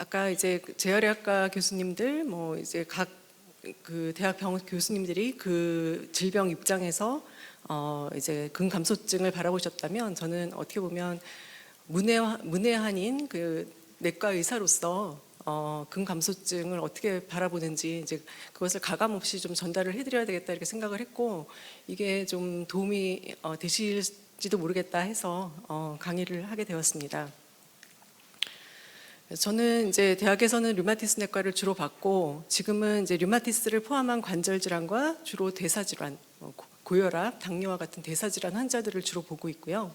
아까 이제 재활의학과 교수님들, 뭐 이제 각 그 대학 병원 교수님들이 그 질병 입장에서 이제 근감소증을 바라보셨다면, 저는 어떻게 보면 문외한인 그 내과 의사로서 근감소증을 어떻게 바라보는지 이제 그것을 가감 없이 좀 전달을 해드려야 되겠다 이렇게 생각을 했고, 이게 좀 도움이 되실지도 모르겠다 해서 강의를 하게 되었습니다. 저는 이제 대학에서는 류마티스 내과를 주로 받고, 지금은 이제 류마티스를 포함한 관절 질환과 주로 대사 질환, 고혈압, 당뇨와 같은 대사 질환 환자들을 주로 보고 있고요.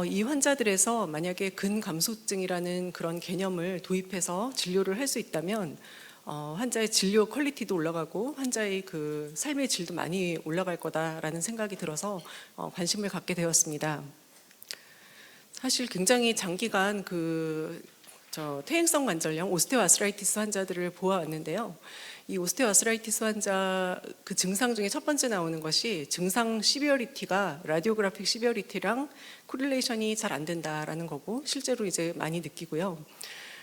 이 환자들에서 만약에 근감소증이라는 그런 개념을 도입해서 진료를 할 수 있다면 환자의 진료 퀄리티도 올라가고 환자의 그 삶의 질도 많이 올라갈 거다라는 생각이 들어서 관심을 갖게 되었습니다. 사실 굉장히 장기간 퇴행성 관절염, 오스테오아스라이티스 환자들을 보아왔는데요. 이 오스테오아스라이티스 환자 그 증상 중에 첫 번째 나오는 것이 증상 시비어리티가 라디오그래픽 시비어리티랑 코릴레이션이 잘 안 된다라는 거고, 실제로 이제 많이 느끼고요.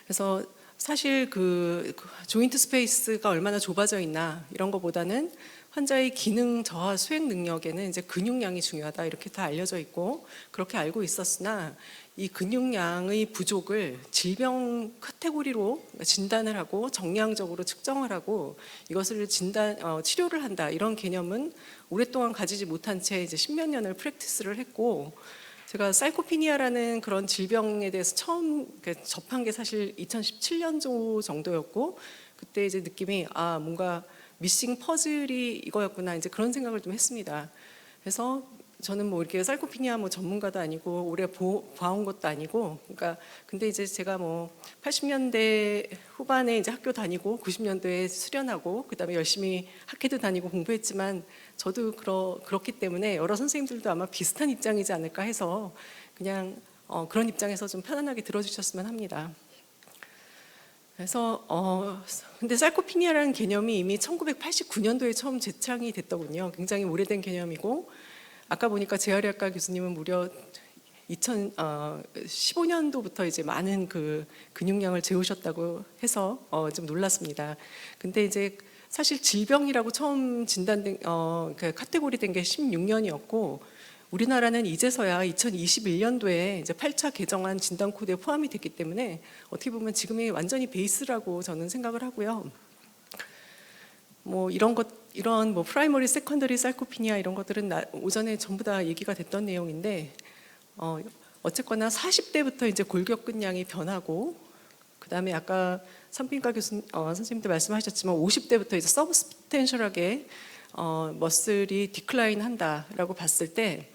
그래서 사실 그 조인트 스페이스가 얼마나 좁아져 있나 이런 것보다는 환자의 기능 저하 수행 능력에는 이제 근육량이 중요하다 이렇게 다 알려져 있고, 그렇게 알고 있었으나 이 근육량의 부족을 질병 카테고리로 진단을 하고 정량적으로 측정을 하고 이것을 치료를 한다 이런 개념은 오랫동안 가지지 못한 채 이제 십몇 년을 프랙티스를 했고, 제가 사이코피니아라는 그런 질병에 대해서 처음 접한 게 사실 2017년도 정도였고, 그때 이제 느낌이 뭔가 미싱 퍼즐이 이거였구나 이제 그런 생각을 좀 했습니다. 그래서 저는 뭐 이렇게 사이코피니아 뭐 전문가도 아니고 오래 봐온 것도 아니고, 그러니까 근데 이제 제가 뭐 80년대 후반에 이제 학교 다니고 90년도에 수련하고 그다음에 열심히 학회도 다니고 공부했지만, 저도 그렇기 때문에 여러 선생님들도 아마 비슷한 입장이지 않을까 해서 그냥 그런 입장에서 좀 편안하게 들어주셨으면 합니다. 그래서 근데 사이코피니아라는 개념이 이미 1989년도에 처음 제창이 됐더군요. 굉장히 오래된 개념이고, 아까 보니까 재활의학과 교수님은 무려 2015년도부터 이제 많은 그 근육량을 재우셨다고 해서 좀 놀랐습니다. 근데 이제 사실 질병이라고 처음 진단된 그 카테고리 된 게 16년이었고, 우리나라는 이제서야 2021년도에 이제 8차 개정안 진단 코드에 포함이 됐기 때문에 어떻게 보면 지금이 완전히 베이스라고 저는 생각을 하고요. 뭐 이런 뭐 프라이머리, 세컨더리 사이코피니아 이런 것들은 오전에 전부 다 얘기가 됐던 내용인데, 어쨌거나 40대부터 이제 골격근량이 변하고, 그 다음에 아까 산부인과 선생님도 말씀하셨지만 50대부터 이제 서브스텐셜하게 머슬이 디클라인 한다라고 봤을 때,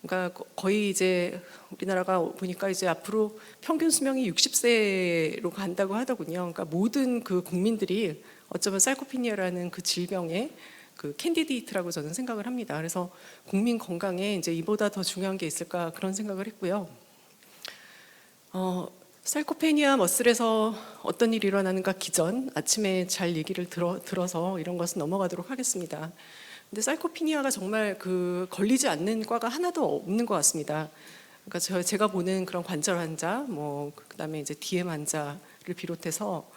그러니까 거의 이제 우리나라가 보니까 이제 앞으로 평균 수명이 60세로 간다고 하더군요. 그러니까 모든 그 국민들이 어쩌면 사이코피니아라는 그 질병의 그 캔디데이트라고 저는 생각을 합니다. 그래서 국민 건강에 이제 이보다 더 중요한 게 있을까 그런 생각을 했고요. 사이코페니아 머슬에서 어떤 일이 일어나는가 기전 아침에 잘 얘기를 들어서 이런 것은 넘어가도록 하겠습니다. 근데 사이코피니아가 정말 걸리지 않는 과가 하나도 없는 것 같습니다. 그러니까 제가 보는 그런 관절 환자, 뭐 그다음에 이제 DM 환자를 비롯해서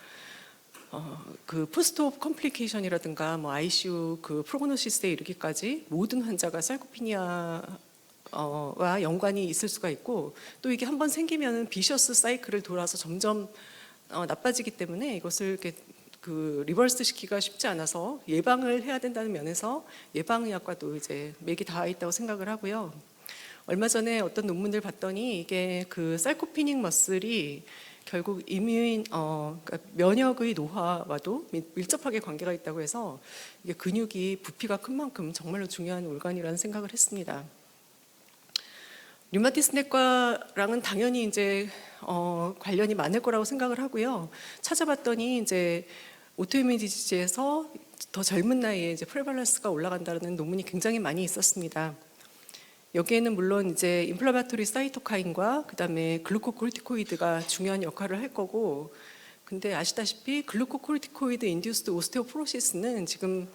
그 포스트옵 컴플리케이션이라든가 뭐 ICU 그 프로그노시스에 이르기까지 모든 환자가 사이코피니아와 연관이 있을 수가 있고, 또 이게 한번 생기면은 비셔스 사이클을 돌아서 점점 나빠지기 때문에 이것을 이렇게 리버스 시키기가 쉽지 않아서 예방을 해야 된다는 면에서 예방의학과도 이제 맥이 닿아 있다고 생각을 하고요. 얼마 전에 어떤 논문을 봤더니 이게 그 사이코피닉 머슬이 결국 그러니까 면역의 노화와도 밀접하게 관계가 있다고 해서 이게 근육이 부피가 큰 만큼 정말로 중요한 organ이라는 생각을 했습니다. 류마티스 내과랑은 당연히 이제 관련이 많을 거라고 생각을 하고요. 찾아봤더니 이제 오토이뮤 디지즈에서 더 젊은 나이에 이제 프레발런스가 올라간다는 논문이 굉장히 많이 있었습니다. 여기에는 물론 이제 인플라마토리 사이토카인과 그다음에 글루코코르티코이드가 중요한 역할을 할 거고, 근데 아시다시피 글루코코르티코이드 인듀스드 오스테오포로시스는 지금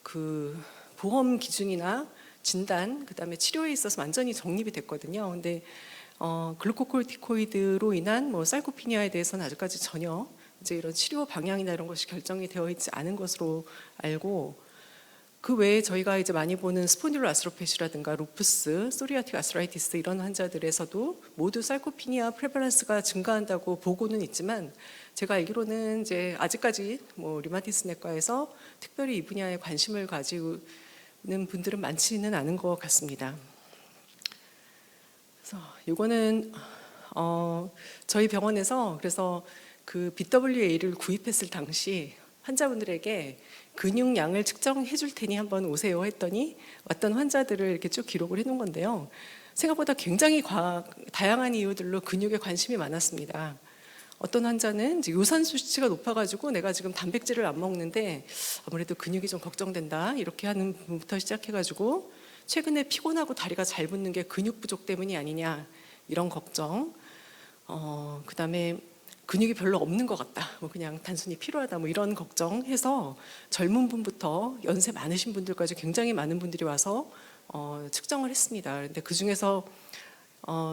그 보험 기준이나 진단 그다음에 치료에 있어서 완전히 정립이 됐거든요. 근데 글루코콜티코이드로 인한 뭐 살코피니아에 대해서는 아직까지 전혀 이제 이런 치료 방향이나 이런 것이 결정이 되어 있지 않은 것으로 알고, 그 외에 저희가 이제 많이 보는 스폰딜로아스로페시라든가 루푸스, 소리아틱 아스라이티스 이런 환자들에서도 모두 살코피니아 프레발런스가 증가한다고 보고는 있지만, 제가 알기로는 이제 아직까지 뭐 류마티스 내과에서 특별히 이 분야에 관심을 가지는 분들은 많지는 않은 것 같습니다. 그래서 이거는 저희 병원에서 그래서 그 BWA를 구입했을 당시 환자분들에게 근육량을 측정해 줄 테니 한번 오세요 했더니 왔던 환자들을 이렇게 쭉 기록을 해 놓은 건데요. 생각보다 굉장히 다양한 이유들로 근육에 관심이 많았습니다. 어떤 환자는 이제 요산수 수치가 높아가지고 내가 지금 단백질을 안 먹는데 아무래도 근육이 좀 걱정된다 이렇게 하는 부분부터 시작해가지고 최근에 피곤하고 다리가 잘 붙는 게 근육 부족 때문이 아니냐 이런 걱정, 그다음에 근육이 별로 없는 것 같다, 뭐 그냥 단순히 필요하다, 뭐 이런 걱정해서 젊은 분부터 연세 많으신 분들까지 굉장히 많은 분들이 와서 측정을 했습니다. 근데 그 중에서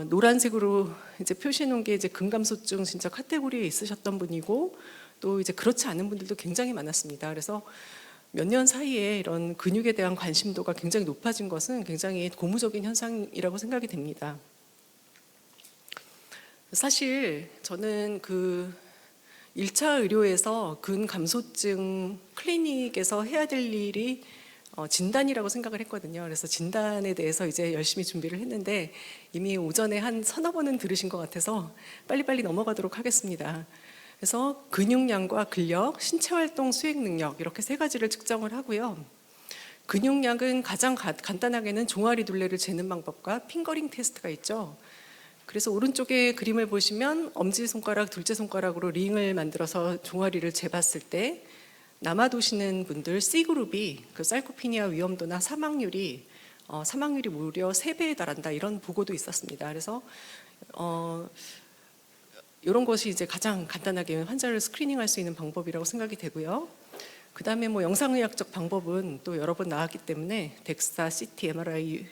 노란색으로 이제 표시해 놓은 게 이제 근감소증 진짜 카테고리에 있으셨던 분이고, 또 이제 그렇지 않은 분들도 굉장히 많았습니다. 그래서 몇 년 사이에 이런 근육에 대한 관심도가 굉장히 높아진 것은 굉장히 고무적인 현상이라고 생각이 됩니다. 사실 저는 그 1차 의료에서 근감소증 클리닉에서 해야 될 일이 진단이라고 생각을 했거든요. 그래서 진단에 대해서 이제 열심히 준비를 했는데 이미 오전에 한 서너 번은 들으신 것 같아서 빨리빨리 넘어가도록 하겠습니다. 그래서 근육량과 근력, 신체활동 수행 능력 이렇게 세 가지를 측정을 하고요. 근육량은 가장 간단하게는 종아리 둘레를 재는 방법과 핑거링 테스트가 있죠. 그래서 오른쪽에 그림을 보시면 엄지손가락, 둘째 손가락으로 링을 만들어서 종아리를 재봤을 때 남아도시는 분들 C그룹이 그 살코피니아 위험도나 사망률이 무려 3배에 달한다 이런 보고도 있었습니다. 그래서 이런 것이 이제 가장 간단하게 환자를 스크리닝할 수 있는 방법이라고 생각이 되고요. 그 다음에 뭐 영상의학적 방법은 또 여러 번 나왔기 때문에 덱사, CT, MRI,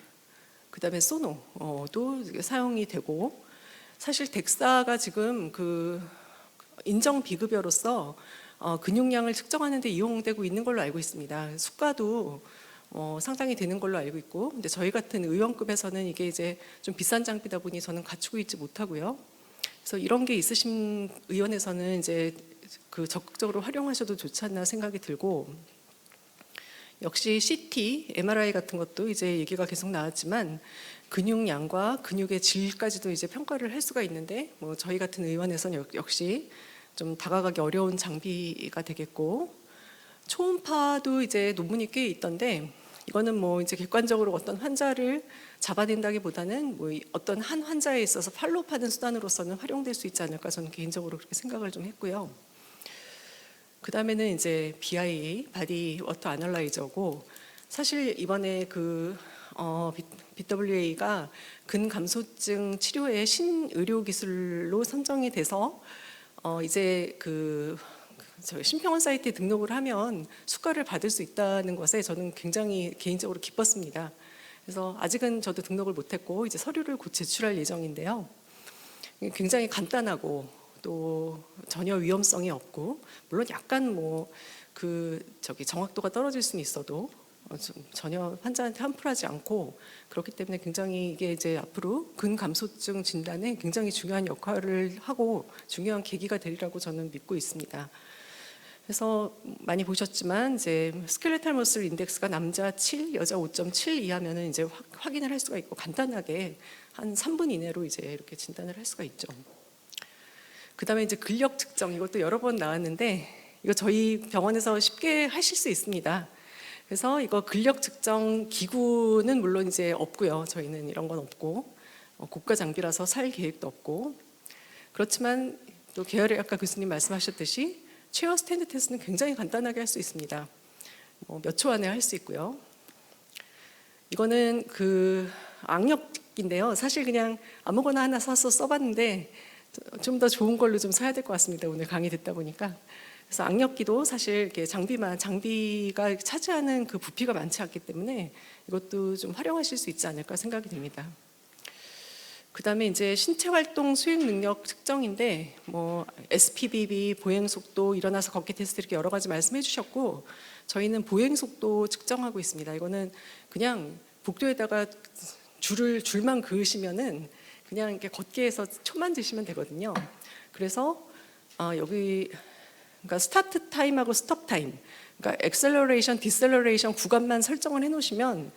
그 다음에 소노도 사용이 되고, 사실 덱사가 지금 그 인정 비급여로서 근육량을 측정하는 데 이용되고 있는 걸로 알고 있습니다. 수가도 상당히 되는 걸로 알고 있고, 근데 저희 같은 의원급에서는 이게 이제 좀 비싼 장비다 보니 저는 갖추고 있지 못하고요. 그래서 이런 게 있으신 의원에서는 이제 그 적극적으로 활용하셔도 좋지 않나 생각이 들고, 역시 CT, MRI 같은 것도 이제 얘기가 계속 나왔지만 근육량과 근육의 질까지도 이제 평가를 할 수가 있는데, 뭐 저희 같은 의원에서는 역시 좀 다가가기 어려운 장비가 되겠고, 초음파도 이제 논문이 꽤 있던데 이거는 뭐 이제 객관적으로 어떤 환자를 잡아낸다기보다는 뭐 어떤 한 환자에 있어서 팔로우하는 수단으로서는 활용될 수 있지 않을까 저는 개인적으로 그렇게 생각을 좀 했고요. 그 다음에는 이제 BIA, 바디 워터 아널라이저고, 사실 이번에 그 BWA가 근감소증 치료의 신의료 기술로 선정이 돼서 이제 그 심평원 사이트에 등록을 하면 수가를 받을 수 있다는 것에 저는 굉장히 개인적으로 기뻤습니다. 그래서 아직은 저도 등록을 못했고 이제 서류를 곧 제출할 예정인데요. 굉장히 간단하고 또 전혀 위험성이 없고, 물론 약간 뭐 정확도가 떨어질 수는 있어도 전혀 환자한테 함풀하지 않고, 그렇기 때문에 굉장히 이게 이제 앞으로 근감소증 진단에 굉장히 중요한 역할을 하고 중요한 계기가 되리라고 저는 믿고 있습니다. 그래서 많이 보셨지만 이제 스켈레탈 머슬 인덱스가 남자 7, 여자 5.7 이하면은 이제 확인을 할 수가 있고, 간단하게 한 3분 이내로 이제 이렇게 진단을 할 수가 있죠. 그 다음에 이제 근력 측정, 이것도 여러 번 나왔는데 이거 저희 병원에서 쉽게 하실 수 있습니다. 그래서 이거 근력 측정 기구는 물론 이제 없고요. 저희는 이런 건 없고 고가 장비라서 살 계획도 없고, 그렇지만 또 계열의학과 교수님 말씀하셨듯이 체어 스탠드 테스트는 굉장히 간단하게 할 수 있습니다. 몇 초 안에 할 수 있고요. 이거는 그 악력인데요. 사실 그냥 아무거나 하나 사서 써봤는데 좀 더 좋은 걸로 좀 사야 될 것 같습니다. 오늘 강의 듣다 보니까. 그래서 악력기도 사실 이렇게 장비가 차지하는 그 부피가 많지 않기 때문에 이것도 좀 활용하실 수 있지 않을까 생각이 듭니다. 그다음에 이제 신체 활동 수행 능력 측정인데 뭐 SPBB, 보행 속도, 일어나서 걷기 테스트 이렇게 여러 가지 말씀해 주셨고 저희는 보행 속도 측정하고 있습니다. 이거는 그냥 복도에다가 줄만 그으시면은 그냥 이렇게 걷게 해서 초만 드시면 되거든요. 그래서 여기 그러니까 스타트 타임하고 스톱 타임, 그러니까 액셀러레이션, 디셀러레이션 구간만 설정을 해놓으시면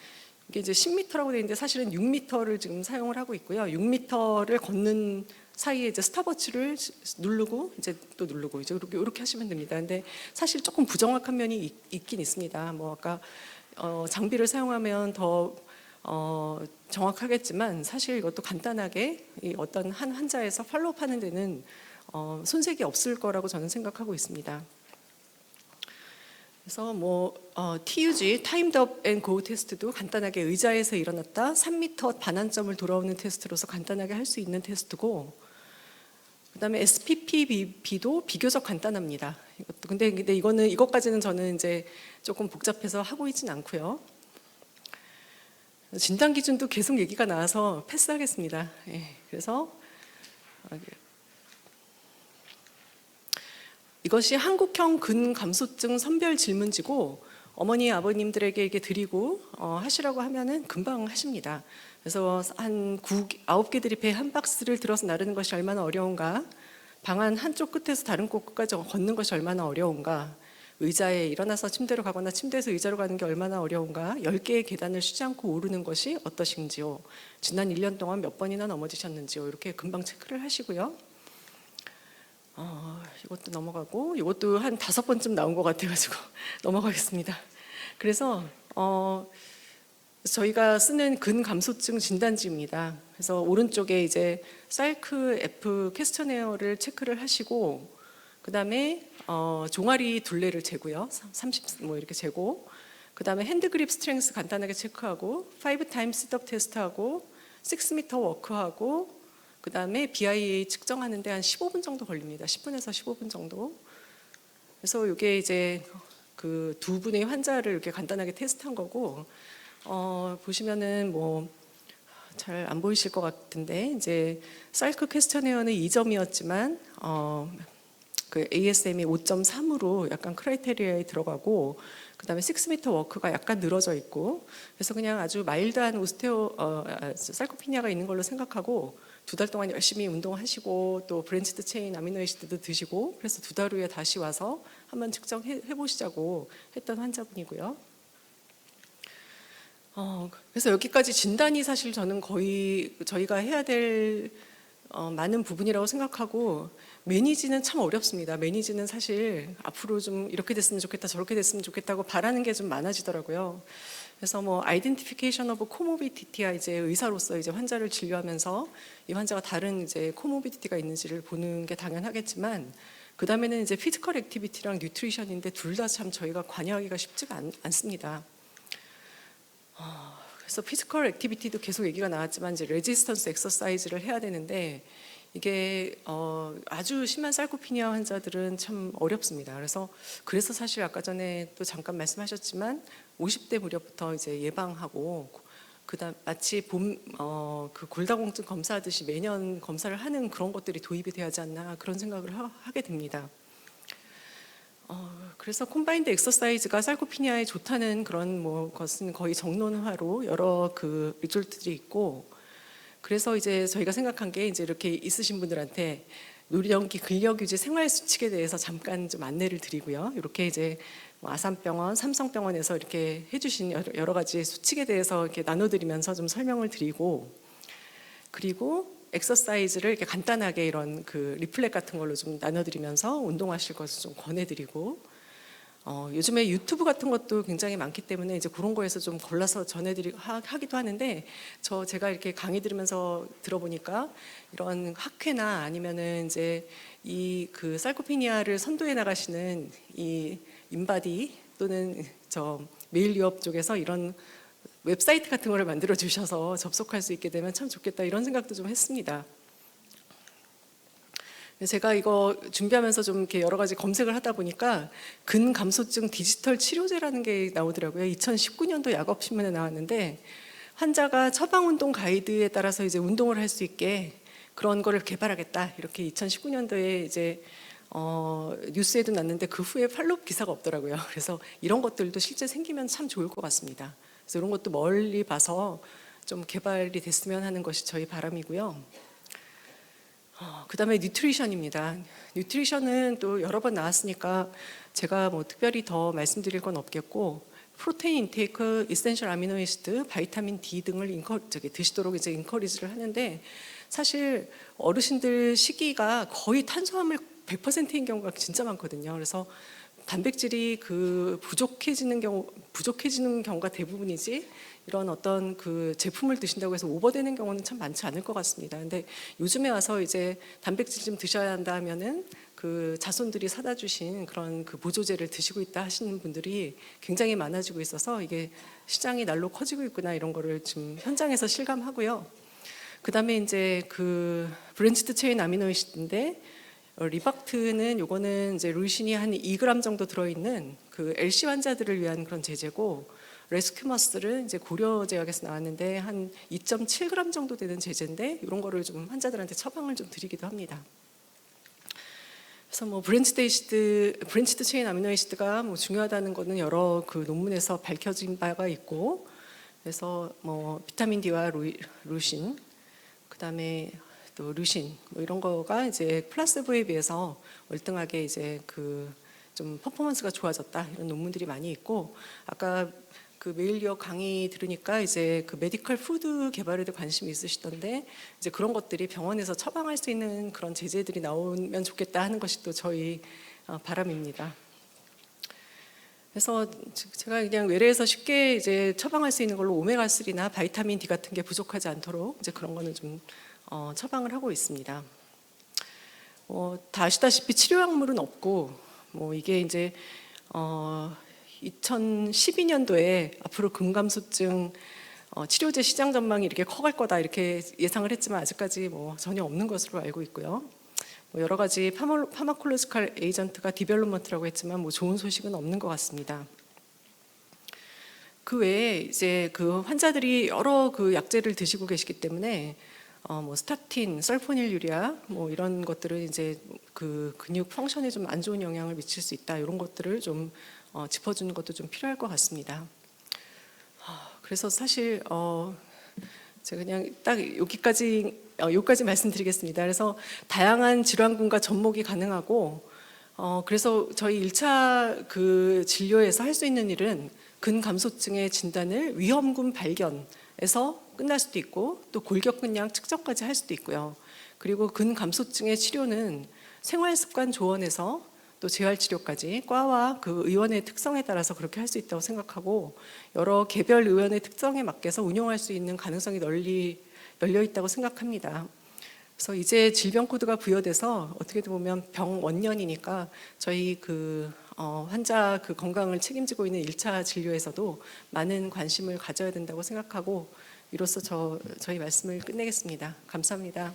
이게 이제 10m라고 되어 있는데 사실은 6m를 지금 사용을 하고 있고요. 6m를 걷는 사이에 이제 스탑워치를 누르고 이제 또 누르고 이제 이렇게 하시면 됩니다. 근데 사실 조금 부정확한 면이 있긴 있습니다. 뭐 아까 장비를 사용하면 더 정확하겠지만 사실 이것도 간단하게 이 어떤 한 환자에서 팔로우하는 데는 손색이 없을 거라고 저는 생각하고 있습니다. 그래서 뭐 TUG, 타임드 업 앤 고 테스트도 간단하게 의자에서 일어났다 3m 반환점을 돌아오는 테스트로서 간단하게 할 수 있는 테스트고, 그다음에 SPPB도 비교적 간단합니다. 이것도 근데 이거는 이것까지는 저는 이제 조금 복잡해서 하고 있진 않고요. 진단 기준도 계속 얘기가 나와서 패스하겠습니다. 예, 그래서 이것이 한국형 근감소증 선별 질문지고 어머니 아버님들에게 이게 드리고 하시라고 하면은 금방 하십니다. 그래서 한 9개 드립에 한 박스를 들어서 나르는 것이 얼마나 어려운가, 방안 한쪽 끝에서 다른 끝까지 걷는 것이 얼마나 어려운가, 의자에 일어나서 침대로 가거나 침대에서 의자로 가는 게 얼마나 어려운가, 10개의 계단을 쉬지 않고 오르는 것이 어떠신지요, 지난 1년 동안 몇 번이나 넘어지셨는지요, 이렇게 금방 체크를 하시고요. 이것도 넘어가고 이것도 한 5번쯤 나온 것 같아가지고 넘어가겠습니다. 그래서 저희가 쓰는 근감소증 진단지입니다. 그래서 오른쪽에 이제 사이크 F 퀘스처네어를 체크를 하시고, 그 다음에 종아리 둘레를 재고요. 30 뭐 이렇게 재고, 그 다음에 핸드 그립 스트렝스 간단하게 체크하고, 5x 시트업 테스트하고, 6m 워크하고, 그 다음에 BIA 측정하는데 한 15분 정도 걸립니다. 10분에서 15분 정도. 그래서 이게 이제 그 두 분의 환자를 이렇게 간단하게 테스트한 거고, 보시면은 뭐 잘 안 보이실 것 같은데 이제 사이크 퀘스처네어는 2점이었지만 그 ASM이 5.3으로 약간 크라이테리아에 들어가고, 그 다음에 6m 워크가 약간 늘어져 있고, 그래서 그냥 아주 마일드한 sarcopenia가 있는 걸로 생각하고 2달 동안 열심히 운동하시고 또 브랜치드 체인 아미노에시드도 드시고, 그래서 2달 후에 다시 와서 한번 측정해 보시자고 했던 환자분이고요. 그래서 여기까지 진단이 사실 저는 거의 저희가 해야 될 많은 부분이라고 생각하고, 매니지는 참 어렵습니다. 매니지는 사실 앞으로 좀 이렇게 됐으면 좋겠다, 저렇게 됐으면 좋겠다고 바라는 게 좀 많아지더라고요. 그래서 뭐 아이덴티피케이션 오브 코모비디티야, 이제 의사로서 이제 환자를 진료하면서 이 환자가 다른 이제 코모비디티가 있는지를 보는 게 당연하겠지만, 그 다음에는 이제 피지컬 액티비티랑 뉴트리션인데 둘 다 참 저희가 관여하기가 쉽지가 않습니다. 그래서 피지컬 액티비티도 계속 얘기가 나왔지만 이제 레지스턴스 엑서사이즈를 해야 되는데 이게 아주 심한 sarcopenia 환자들은 참 어렵습니다. 그래서 사실 아까 전에 또 잠깐 말씀하셨지만 50대 무렵부터 이제 예방하고, 그다음 마치 그 골다공증 검사하듯이 매년 검사를 하는 그런 것들이 도입이 돼야지 않나, 그런 생각을 하게 됩니다. 그래서 콤바인드 엑서사이즈가 sarcopenia에 좋다는 그런 뭐 것은 거의 정론화로 여러 그 리졸트들이 있고, 그래서 이제 저희가 생각한 게 이제 이렇게 있으신 분들한테 노령기 근력 유지 생활 수칙에 대해서 잠깐 좀 안내를 드리고요. 이렇게 이제 뭐 아산병원, 삼성병원에서 이렇게 해주신 여러 가지 수칙에 대해서 이렇게 나눠드리면서 좀 설명을 드리고, 그리고 엑서사이즈를 이렇게 간단하게 이런 그 리플렛 같은 걸로 좀 나눠드리면서 운동하실 것을 좀 권해드리고, 요즘에 유튜브 같은 것도 굉장히 많기 때문에 이제 그런 거에서 좀 골라서 하기도 하는데, 제가 이렇게 강의 들으면서 들어보니까 이런 학회나 아니면은 이제 이 그 sarcopenia를 선도해 나가시는 이 인바디 또는 메일 유업 쪽에서 이런 웹사이트 같은 거를 만들어 주셔서 접속할 수 있게 되면 참 좋겠다, 이런 생각도 좀 했습니다. 제가 이거 준비하면서 좀 이렇게 여러 가지 검색을 하다 보니까 근감소증 디지털 치료제라는 게 나오더라고요. 2019년도 약업신문에 나왔는데 환자가 처방 운동 가이드에 따라서 이제 운동을 할 수 있게 그런 거를 개발하겠다. 이렇게 2019년도에 이제 뉴스에도 났는데 그 후에 팔로우 기사가 없더라고요. 그래서 이런 것들도 실제 생기면 참 좋을 것 같습니다. 그래서 이런 것도 멀리 봐서 좀 개발이 됐으면 하는 것이 저희 바람이고요. 그다음에 뉴트리션입니다. 뉴트리션은 또 여러 번 나왔으니까 제가 뭐 특별히 더 말씀드릴 건 없겠고, 프로테인 인테이크, 이센셜 아미노애시드, 바이타민 D 등을 드시도록 이제 인커리지를 하는데, 사실 어르신들 식이가 거의 탄수화물 100%인 경우가 진짜 많거든요. 그래서 단백질이 부족해지는 경우가 대부분이지, 이런 어떤 그 제품을 드신다고 해서 오버되는 경우는 참 많지 않을 것 같습니다. 근데 요즘에 와서 이제 단백질 좀 드셔야 한다 하면은 그 자손들이 사다 주신 그런 그 보조제를 드시고 있다 하시는 분들이 굉장히 많아지고 있어서 이게 시장이 날로 커지고 있구나, 이런 거를 지금 현장에서 실감하고요. 그다음에 이제 그 브랜치드 체인 아미노애시드인데, 리박트는 요거는 이제 루신이 한 2g 정도 들어있는 그 LC 환자들을 위한 그런 제제고, 레스큐머스는 이제 고려제약에서 나왔는데 한 2.7g 정도 되는 제제인데, 이런 거를 좀 환자들한테 처방을 좀 드리기도 합니다. 그래서 뭐 브랜치드 체인 아미노애시드가 뭐 중요하다는 거는 여러 그 논문에서 밝혀진 바가 있고, 그래서 뭐 비타민 D와 루신, 그다음에 또 류신 뭐 이런 거가 이제 플라세보에 비해서 월등하게 이제 그 좀 퍼포먼스가 좋아졌다, 이런 논문들이 많이 있고, 아까 그 메일리어 강의 들으니까 이제 그 메디컬 푸드 개발에도 관심이 있으시던데, 이제 그런 것들이 병원에서 처방할 수 있는 그런 제재들이 나오면 좋겠다 하는 것이 또 저희 바람입니다. 그래서 제가 그냥 외래에서 쉽게 이제 처방할 수 있는 걸로 오메가3나 바이타민 D 같은 게 부족하지 않도록 이제 그런 거는 좀 처방을 하고 있습니다. 다 아시다시피 치료약물은 없고, 뭐 이게 이제 2012년도에 앞으로 근감소증 치료제 시장 전망이 이렇게 커갈 거다, 이렇게 예상을 했지만 아직까지 뭐 전혀 없는 것으로 알고 있고요. 뭐 여러 가지 파마콜로지컬 에이전트가 디벨롭먼트라고 했지만 뭐 좋은 소식은 없는 것 같습니다. 그 외에 이제 그 환자들이 여러 그 약제를 드시고 계시기 때문에 뭐 스타틴, 설포닐유리아 뭐 이런 것들은 이제 그 근육 펑션에 좀 안 좋은 영향을 미칠 수 있다, 이런 것들을 좀 짚어주는 것도 좀 필요할 것 같습니다. 그래서 사실 제가 그냥 딱 여기까지 말씀드리겠습니다. 그래서 다양한 질환군과 접목이 가능하고, 그래서 저희 1차 그 진료에서 할 수 있는 일은 근감소증의 진단을 위험군 발견에서 끝날 수도 있고, 또 골격근량 측정까지 할 수도 있고요. 그리고 근감소증의 치료는 생활습관 조언에서 또 재활치료까지 과와 그 의원의 특성에 따라서 그렇게 할 수 있다고 생각하고, 여러 개별 의원의 특성에 맞게서 운용할 수 있는 가능성이 널리 열려 있다고 생각합니다. 그래서 이제 질병 코드가 부여돼서 어떻게 보면 병 원년이니까 저희 그 환자 그 건강을 책임지고 있는 1차 진료에서도 많은 관심을 가져야 된다고 생각하고, 이로써 저희 말씀을 끝내겠습니다. 감사합니다.